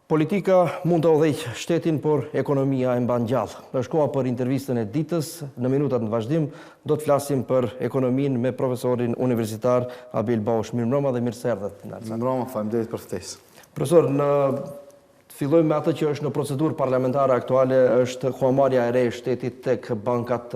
Politika mund të udhëheqë shtetin, por ekonomia e mban gjallë. Është koha për intervistën e ditës. Në minutat në vazhdim do të flasim për ekonominë me profesorin universitar Abil Baush. Mirëmbrëma dhe mirë se erdhët. Mirëmbrëma, faleminderit për ftesë. Profesor, fillojmë me atë që është në procedurë parlamentare aktuale, është huamarrja e re e shtetit tek bankat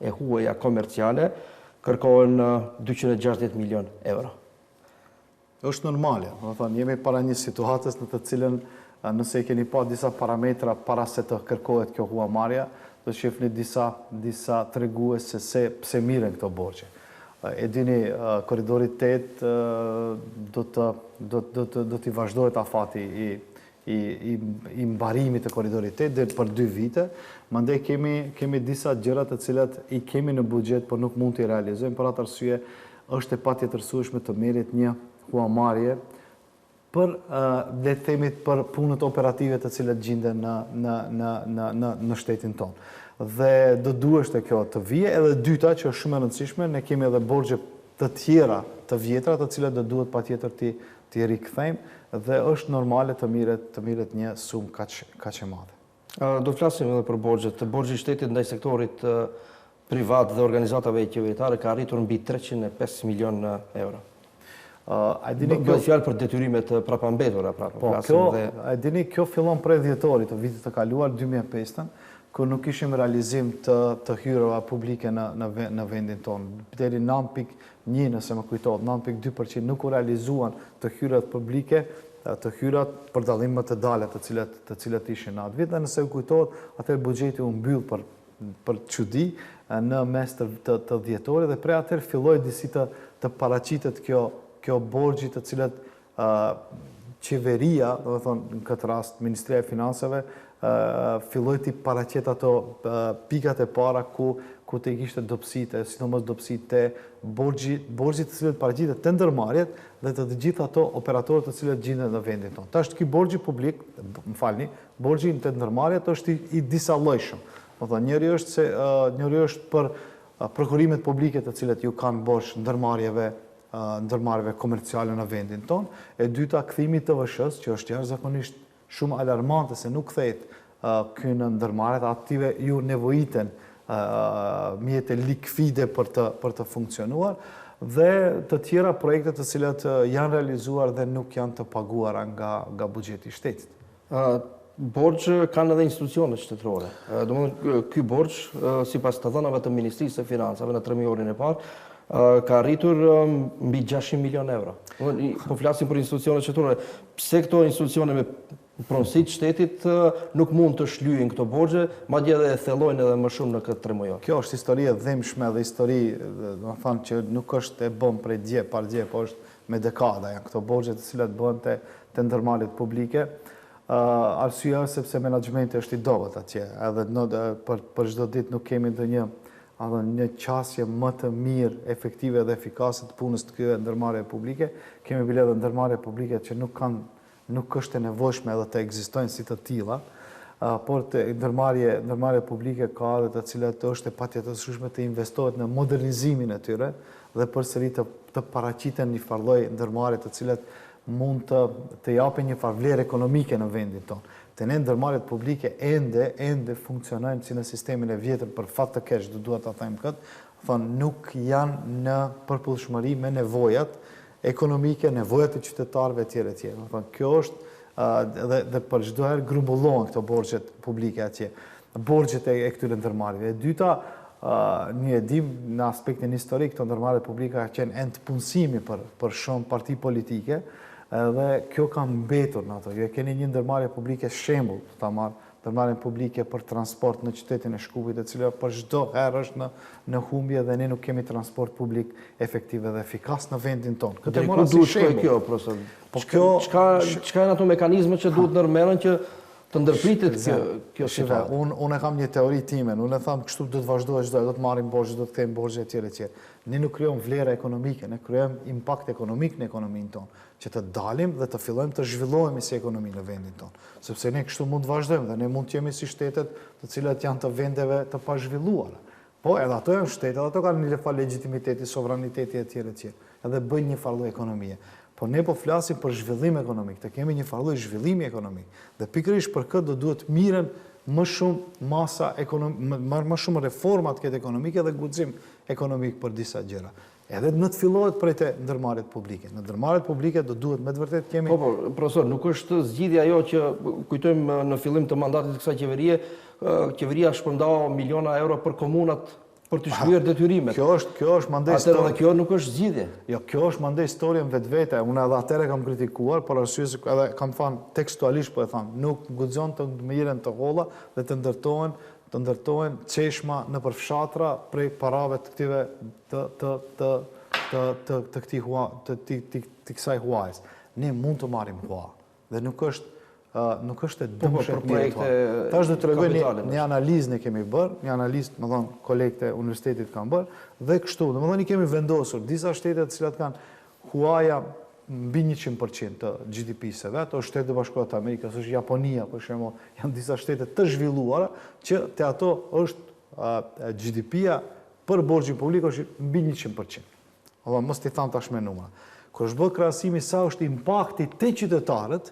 e huaja komerciale. Kërkohen 260 milion euro. Është normale, jemi para një situatës në të cilën nëse keni pa disa parametra para se të kërkohet kjo huamarrja, do shihni disa treguese se pse mirën këto borxhe. E dini, korridori 8 do t'i vazhdojë afati i mbarimit të korridorit 8 deri për 2 vite. Mandej kemi disa gjëra të cilat i kemi në buxhet, por nuk mund t'i realizojmë. Për atë arsye është e patjetërsueshme të merret një huamarrje për le të themi për punët operative të cilat gjenden në shtetin tonë. Dhe do duhet kjo të vijë. Edhe dyta që është shumë e rëndësishme, ne kemi edhe borxhe të tjera të vjetra të cilat do duhet patjetër t'i rikthejmë dhe është normale të mirret një sumë kaq e madhe. Do flasim edhe për borxhet. Borxhi i shtetit ndaj sektorit privat dhe organizatave qeveritare ka arritur mbi 305 milion euro. Bëhet fjalë për detyrimet prapambetura, kjo fillon prej dhjetorit të vitit të kaluar 2005, kur nuk kishim realizim të hyrave publike në vendin tonë. Deri 9.1, nëse më kujtohet, 9.2% nuk u realizuan të hyrat publike, të hyrat për dallim më të dale të cilat ishin në atë vit, dhe nëse u kujtohet, atëherë buxheti u mbyll për çudi në mes të dhjetorit, dhe prej atëherë filloi disi të paraqitet kjo borxhi të cilat qeveria, do të thonë në këtë rast Ministria e Financave, filloi të paraqet ato pikat e para ku të kishte dobësitë, sidomos dobësitë borxhit të cilët paraqitet të ndërmarrjet dhe të gjithë ato operatorët të cilët gjenden në vendin tonë. Tash ky borxhi publik, borxhi të ndërmarrjet është i disa llojshëm. Do të thonë njëri është për prokurimet publike të cilat ju kanë borxh ndërmarrjeve komerciale në vendin tonë, e dyta kthimi të TVSH-s, që është jashtëzakonisht shumë alarmante se nuk kthehet ky në ndërmarrjet, aktive ju nevojiten mjete likvide për të funksionuar, dhe të tjera projekte të cilat janë realizuar dhe nuk janë të paguara nga buxheti i shtetit. Borxh kanë edhe institucionet shtetërore. Domethënë ky borxh, sipas të dhënave të Ministrisë së Financave në 3 muajin e parë, ka arritur mbi 600 milion euro. Po flasim për institucionet shtetërore. Pse këto institucione me pronësi të shtetit nuk mund të shlyejnë këto borxhe, madje edhe thellojnë edhe më shumë në këtë 3 muaj? Kjo është histori e dhimbshme dhe histori, do të thonë, që nuk është e bën prej dje par dje, po është me dekada janë këto borxhe të cilat bëhen te ndërmarrjet publike. Arsyeja është sepse menaxhmenti është i dobët atje, edhe për çdo ditë nuk kemi një qasje më të mirë, efektive dhe efikase të punës të këtyre ndërmarrjeve publike. Kemi bile edhe ndërmarrje publike që nuk është e nevojshme edhe të ekzistojnë si të tilla, por ndërmarrje publike ka edhe të cilat është e patjetërshme të investohet në modernizimin e tyre dhe përsëri të paraqiten një farë lloj ndërmarrje të cilat mund të japin një farë vlerë ekonomike në vendin tonë. Të ne ndërmarrjet publike ende funksionojnë si në sistemin e vjetër, për fat të keq, duhet ta them këtë, nuk janë në përputhshmëri me nevojat ekonomike, nevojat e qytetarëve etj. Kjo është dhe për çdo herë grumbullohen këto borxhet publike atje, borxhet e këtyre ndërmarrjeve. E dyta, një e dim në aspektin historik, këto ndërmarrje publike ka qenë end punësimi për shumë parti politike, dhe kjo ka mbetur në ato. Ju e keni një ndërmarrje publike shembull, ndërmarrje publike për transport në qytetin e Shkupit, e cila për çdo herë është në humbje dhe ne nuk kemi transport publik efektiv dhe efikas në vendin tonë. Këtë mora si shembull. Çka janë ato mekanizme që duhet ndërmerren që të ndërpritet kjo situatë? Unë kam një teori time, unë e tham kështu do të vazhdojë çdo, do të marrim borxhe, do të kthejmë borxhe etj. Ne nuk krijojmë vlerë ekonomike, ne krijojmë impakt ekonomik në ekonominë tonë, që të dalim dhe të fillojmë të zhvillohemi si ekonomi në vendin tonë. Sepse ne kështu mund të vazhdojmë dhe ne mund të jemi si shtetet të cilat janë të vendeve të pazhvilluara. Po edhe ato janë shtete, ato kanë një farë legitimiteti, sovraniteti etj. Edhe bëjnë një farë lloj ekonomie. Po ne po flasim për zhvillim ekonomik, të kemi një farë lloj zhvillimi ekonomik. Dhe pikërisht për këtë do duhet miren më shumë masa më shumë reformat këtë ekonomike dhe guxim ekonomik për disa gjëra. Edhe në të fillohet prej të ndërmarrjet publike. Në ndërmarrjet publike do duhet me të vërtet kemi... Po, profesor, nuk është zgjidhja ajo që kujtojmë në fillim të mandatit të kësaj qeverie, qeveria shpërndau miliona euro për komunat për të shkryer detyrimet. Kjo është mandej histori. Atëherë kjo nuk është zgjidhje. Jo, kjo është mandej histori në vetvete. Unë edhe atëherë kam kritikuar, por arsye se edhe kam thënë tekstualisht po e tham, nuk guxon të miren të holla dhe të ndërtohen çeshma në përfshatra prej parave të këtyre të kësaj huajs. Ne mund të marrim hua dhe nuk është e dëmshme për projekte. Tash do t'rregoj një analizë ne kemi bërë, një analizë, më thon, kolegët e universitetit kanë bërë dhe kështu, domethënë i kemi vendosur disa shtete të cilat kanë huaja mbi 100% të GDP-së vet, është Shtetet e Bashkuara të Amerikës, është Japonia, për shembull, janë disa shtete të zhvilluara që te ato është GDP-ja për borxhin publik është mbi 100%. Valla mos t'i tham tash me numra. Kur është bërë krahasimi sa është impakti te qytetarët,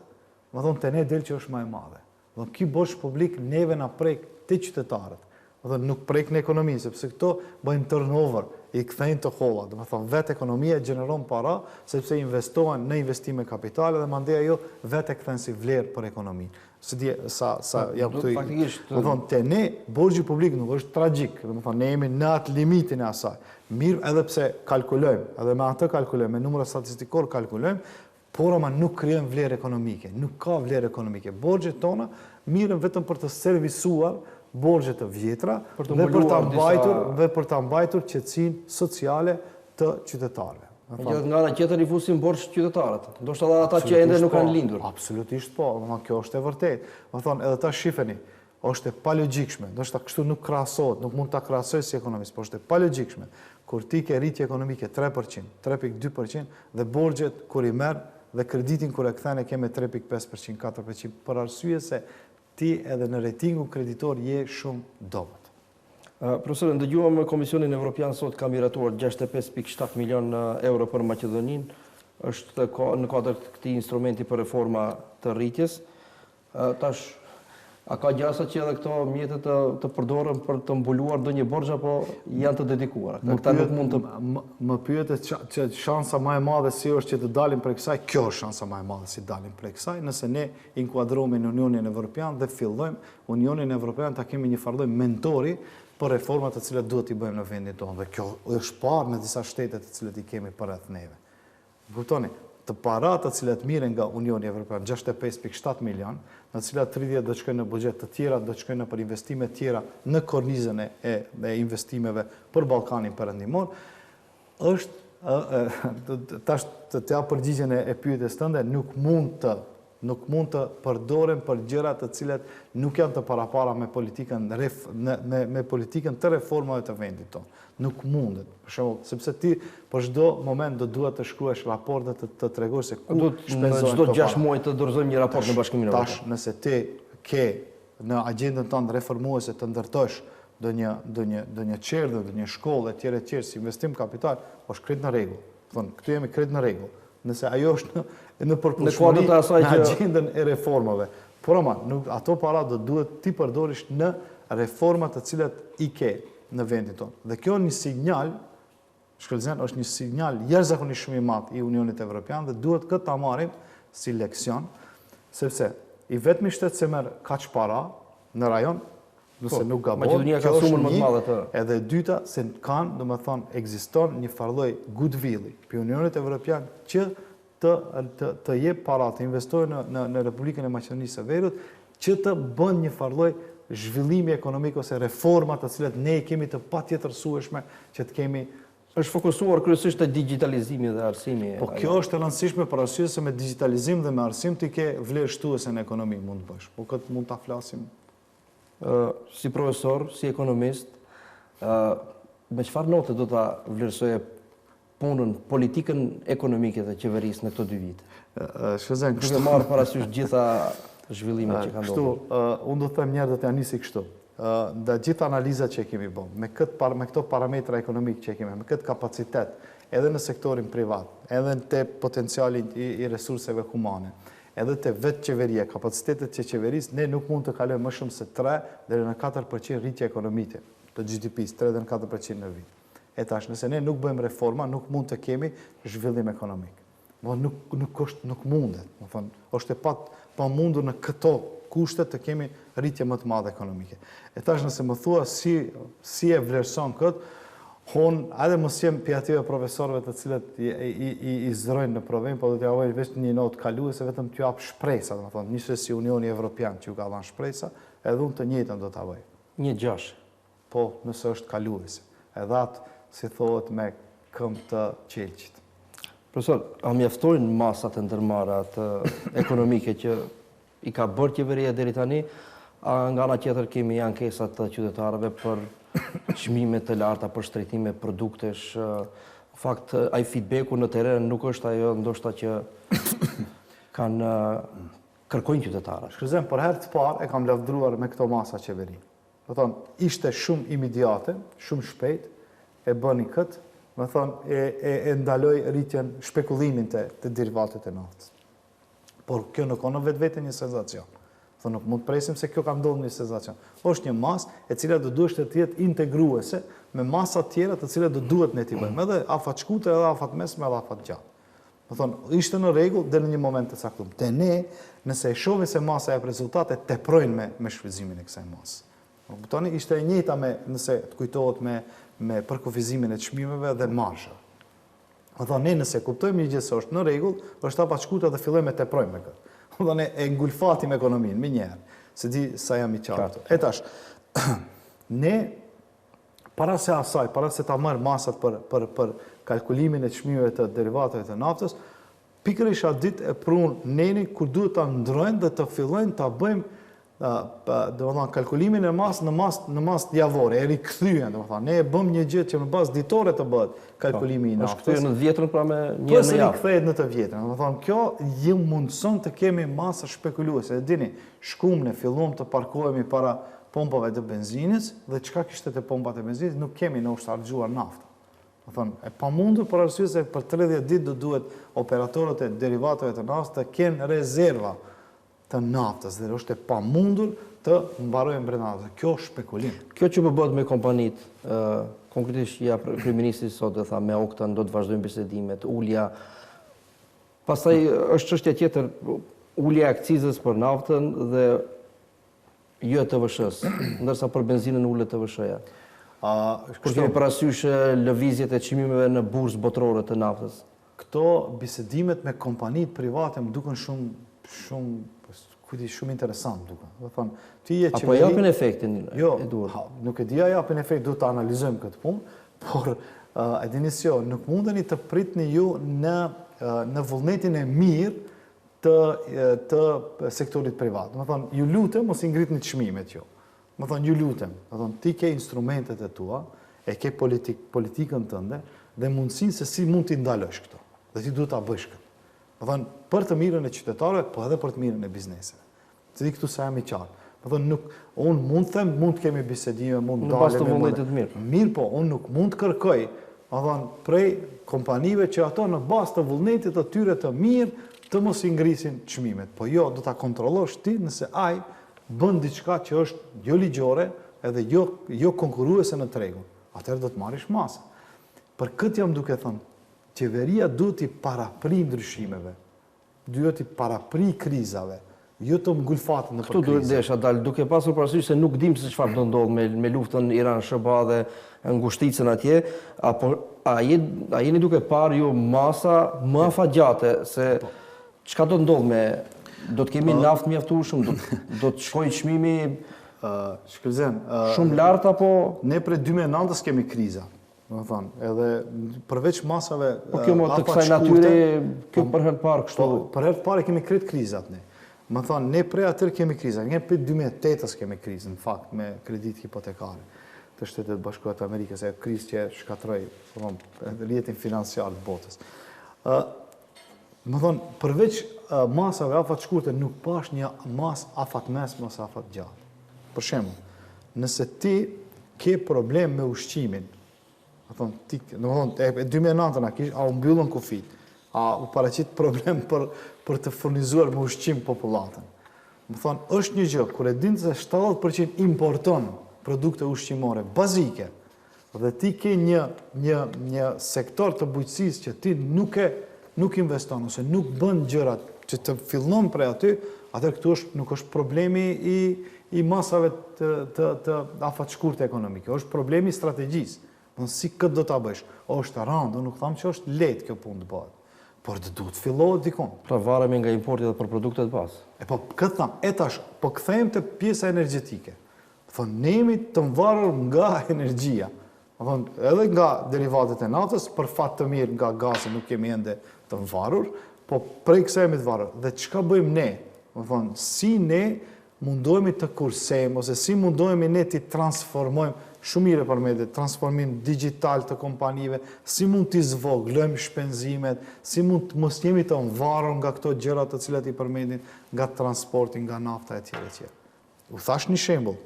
më thonë të ne del që është më e madhe. Do ky borxh publik neve na prek te qytetarët. Do nuk prek në ekonomi, sepse këto bëjnë turnover, i kthejnë të holla. Do të thonë vetë ekonomia gjeneron para sepse investohen në investime kapitale dhe mandej ajo vetë kthen si vlerë për ekonominë. Sa jam këtu. Do thonë te ne borxhi publik nuk është tragjik, do të thonë ne jemi në atë limitin e asaj. Mirë edhe pse kalkulojmë, edhe me atë kalkulojmë, me numra statistikor kalkulojmë, por ama nuk krijon vlerë ekonomike, nuk ka vlerë ekonomike. Borxhet tona mirën vetëm për të servisuar borxhe të vjetra dhe për ta mbajtur qetësinë sociale të qytetarëve. Nga ana tjetër i fusin borxh qytetarët, ndoshta edhe ata që ende nuk kanë lindur. Absolutisht po, kjo është e vërtetë. Do thonë edhe ta shifeni, është e palogjikshme, ndoshta kështu nuk krahasohet, nuk mund ta krahasoj si ekonomist, por është e palogjikshme kur ti ke rritje ekonomike 3%, 3.2% dhe borxhet kur i merr dhe kreditin kur e kthen e ke me 3.5%, 4% për arsye se ti edhe në ratingun kreditor je shumë dobët. Profesor, ndëgjuam Komisionin Evropian sot ka miratuar 65.7 milion euro për Maqedoninë, është në kuadër të këtij instrumenti për reforma të rritjes. Tash a ka gjasa që edhe këto mjete të përdoren për të mbuluar ndonjë borxh apo janë të dedikuara? Këta nuk mund të më pyetet që shansa më e madhe si është që të dalim prej kësaj, kjo është shansa më e madhe si dalim prej kësaj, nëse ne inkuadrohemi në Unionin Evropian dhe fillojmë Unionin Evropian ta kemi një farë mentori për reformat të cilat duhet i bëjmë në vendin tonë. Dhe kjo është parë në disa shtete të cilat i kemi përreth neve. Kuptoni? Të parat të cilat miren nga Unioni Evropian, 65.7 milion, në cilat 30 do të shkojnë në buxhet, të tjera do të shkojnë për investime tjera në kornizën e investimeve për Ballkanin Perëndimor, është tash të jap përgjigjen e pyetjes tënde, nuk mund të përdoren për gjëra të cilat nuk janë të parapara me politikën të reformave të vendit tonë. Nuk mundet, për shembull, sepse ti për çdo moment do duhet të shkruash raporte të tregosh se ku shpenzohen çdo 6 muaj të dorëzojmë një raport në Bashkimin Evropian. Tash nëse ti ke në agjendën tënde reformuese të ndërtosh ndonjë çerdhe, ndonjë shkollë etj si investim kapital, është krejt në rregull. Thonë, këtu jemi krejt në rregull. Nëse ajo është në përputhshmëri në agjendën e reformave. Por ama, ato para do duhet ti përdorish në reformat të cilat i ke në vendin tonë. Dhe kjo një sinjal, shkëlqen, është një sinjal jashtëzakonisht shumë i madh i Unionit Evropian dhe duhet këtë ta marrim si leksion, sepse i vetmi shtet se merr kaq para në rajon, nëse nuk gabon, Maqedonia ka sumën më të madhe të. Edhe dyta se kanë, domethënë, ekziston një farë lloj goodwill-i për Unionit Evropian që të jep para, të investojë në Republikën e Maqedonisë së Veriut, që të bën një farë lloj zhvillimi ekonomik ose reforma të cilat ne i kemi të patjetërsueshme që të kemi. Është fokusuar kryesisht te digitalizimi dhe arsimi. Po kjo është e rëndësishme për arsye se me digitalizim dhe me arsim ti ke vlerë shtuese në ekonomi mund të bësh. Po këtë mund ta flasim. Si profesor, si ekonomist, me çfarë note do ta vlerësoje punën, politikën ekonomike të qeverisë në këto 2 vite? Shëzën, duke marrë parasysh gjitha zhvillimet që kanë ndodhur. Unë do të them njerëz do t'ja nisi kështu. Nda gjithë analizat që kemi bërë, me këto parametra ekonomik që kemi, me këtë kapacitet edhe në sektorin privat, edhe në potencialin i resurseve humane, edhe të vetë qeveria, kapacitetet që qeverisë, ne nuk mund të kalojmë më shumë se 3 deri në 4% rritje ekonomike të GDP-s, 3 deri në 4% në vit. E tash, nëse ne nuk bëjmë reforma, nuk mund të kemi zhvillim ekonomik. Nuk mundet. Është e pa mundur në këto kushte të kemi rritje më të madhe ekonomike. E tash, nëse më thua si e vlerëson këtë, edhe mos jem pi atyve profesorëve të cilët i zrojnë në provim, po do t'ja vojnë veç një notë kaluese, vetëm t'ju jap shpresa, njëse si Unioni Evropian që ju ka dhënë shpresa, edhe unë të njëjtën do t'a voj. 1-6. Po, nëse është kaluese. Edhe atë, si thohet, me këmbë të qelqit. Profesor, a mjaftojnë masat e ndërmarra të ekonomike që i ka bërë qeveria deri tani, a nga ana tjetër kemi ankesat të qytetarëve për çmime të larta, për shtrejtime produktesh. Në fakt, ai feedbacku në teren nuk është ajo ndoshta që kanë kërkojnë qytetarët. Shkëzem, për herë të parë e kam lavdruar me këto masa qeveri. Do thonë, ishte shumë imediate, shumë shpejt, e bëni këtë, do thonë, e ndaloj rritjen shpekullimin të derivatet e naftës. Por kjo nuk ka në vetë një senzacion. Thonë, nuk mund të presim se kjo ka ndodhur një senzacion. Është një masë e cila do duhet të jetë integruese me masa tjera të cilat do duhet ne t'i bëjmë. Edhe afat shkute, edhe afat mesme, edhe afat gjatë. Do thonë, ishte në rregull deri në një moment të caktuar. Te ne, nëse e shohim se masa e rezultate teprojnë me shfrytëzimin e kësaj mase. Kuptoni, ishte e njëjta nëse të kujtohet me përkufizimin e çmimeve dhe marshë. Do thonë, ne nëse kuptojmë një gjë se është në rregull, është afat shkute dhe fillojmë të teprojmë me këtë. Do ne e ngulfatim ekonominë më njëherë, se di sa jam i qartë. E tash, ne para se ta marr masat për kalkulimin e çmimeve të derivateve të naftës, pikërisht atë ditë e prun neni kur duhet ta ndrojnë dhe të fillojnë ta bëjmë kalkulimin e në masë javore, e rikthyen, ne e bëm një gjë që në bazë ditore të bëhet kalkulimi i naftës. Është kthyer në të vjetrën pra me një në javë. Rikthehet në të vjetrën. Kjo ju mundson të kemi masa shpekuluese. Dini, shkum ne filluam të parkohemi para pompave të benzinës dhe çka kishte te pompat e benzinës, nuk kemi në harxhuar naftë. Do thonë, e pamundur për arsye se për 30 ditë do duhet operatorët e derivateve të naftës të kenë rezerva të naftës dhe është e pamundur të mbarojnë brenda naftës. Kjo është shpekulim. Kjo që po bëhet me kompanitë, konkretisht kryeministri sot e tha me Oktën do të vazhdojmë bisedimet, ulja. Pastaj është çështja tjetër, ulja e akcizës për naftën dhe jo e TVSH-s, ndërsa për benzinën ulet TVSH-ja. Kur kemi parasysh lëvizjet e çmimeve në bursë botërore të naftës. Këto bisedimet me kompanitë private më duken shumë interesant duke. Do thonë, apo japin efektin e duhur. Nuk e di a japin efekt, duhet të analizojmë këtë punë, por e dini se nuk mundeni të pritni ju në vullnetin e mirë të sektorit privat. Do thonë, ju lutem mos i ngritni çmimet ju. Do thonë, ju lutem. Do thonë, ti ke instrumentet e tua, e ke politikën tënde dhe mundësinë se si mund t'i ndalosh këto. Dhe ti duhet ta bësh këtë. Do thonë, për të mirën e qytetarëve, po edhe për të mirën e bizneseve. Se di këtu sa jam i qartë. Do thonë, unë mund të them, mund të kemi bisedime, mund të dalë me vullnetit mirë. Mirë, po, unë nuk mund të kërkoj, do thonë, prej kompanive që ato në bazë të vullnetit të tyre të mirë të mos i ngrisin çmimet. Po jo, do ta kontrollosh ti nëse ai bën diçka që është jo ligjore edhe jo konkurruese në tregun. Atëherë do të marrish masë. Për këtë jam duke thënë, qeveria duhet i parapri ndryshimeve, duhet i parapri krizave, jo të ngulfatet në për krizë. Këtu duhet desha dalë, duke pasur parasysh se nuk dim se çfarë do ndodhë me luftën Iran-SHBA dhe ngushticën atje, apo a jeni duke parë ju masa më afatgjate se çka do ndodhë me do të kemi naftë mjaftueshëm, do të shkojë çmimi shumë lart apo ne prej 2009-s kemi kriza. Do të thonë, edhe përveç masave po kjo më të kësaj natyre, kjo për herë të parë kështu. Për herë të parë kemi kret krizat ne. Më thonë, ne prej atër kemi kriza. Ne prej 2008-s kemi krizën, në fakt, me kredit hipotekare të Shtetet Bashkuara të Amerikës, e krizë që shkatroi rrjetin financiar të botës. Më thonë, përveç masave afat shkurte, nuk pash një mas afat mesme ose afat gjatë. Për shembull, nëse ti ke problem me ushqimin, E 2009 na kish, a u mbyllën kufit, a u paraqit problem për të furnizuar me ushqim popullatën. Më thonë, është një gjë, kur e dinë se 70% importon produkte ushqimore bazike, dhe ti ke një sektor të bujqësisë që ti nuk investon, ose nuk bën gjërat që të fillon prej aty, atër këtu nuk është problemi i masave të afatshkurtë ekonomike, është problemi strategjisë. Si këtë do të bësh? Është randë, nuk thamë që është lehtë kjo punë të bëhet. Por të duhet fillohet dikon. Pra varemi nga importi dhe për produktet bazë. Po këtë thamë, po kthejmë të pjesa energjetike. Thonë, ne jemi të varur nga energjia. Edhe nga derivatet e naftës, për fat të mirë nga gazi nuk kemi ende të varur, po prej kësaj jemi të varur. Dhe çka bëjmë ne? Si ne mundohemi të kursejmë, ose si mundohemi ne të transformojmë shumë mire për me dhe transformim digital të kompanive, si mund t'i zvoglojmë shpenzimet, si mund të mos jemi të varur nga këto gjërat të cilat i përmendin, nga transporti, nga nafta e tjere tjere. U thash një shembull,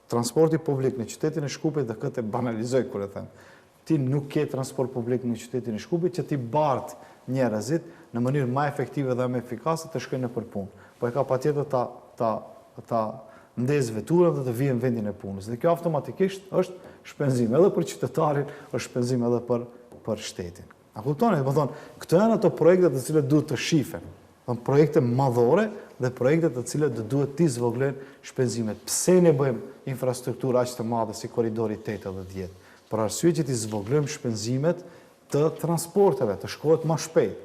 transporti publik në qytetin e Shkupit, dhe këtë e banalizoj kur e them. Ti nuk ke transport publik në qytetin e Shkupit që ti bart njerëzit në mënyrë më efektive dhe më efikase të shkojnë nëpër punë. Po e ka patjetër ta ndez veturën dhe të vijë në vendin e punës. Dhe kjo automatikisht është shpenzim edhe për qytetarin, është shpenzim edhe për shtetin. A kuptoni? Do thonë, këto janë ato projekte të cilat duhet të shifen. Projekte madhore dhe projekte të cilat duhet t'i zvoglojnë shpenzimet. Pse ne bëjmë infrastrukturë aq të madhe si koridori 8 edhe 10? Për arsye që t'i zvoglojmë shpenzimet të transporteve, të shkohet më shpejt.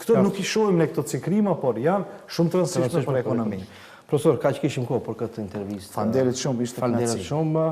Këto nuk i shohim ne këto ciklima, por janë shumë të rëndësishme për ekonominë. Profesor, kaq kishim kohë për këtë intervistë. Faleminderit shumë, ishte kënaqësi. Faleminderit shumë.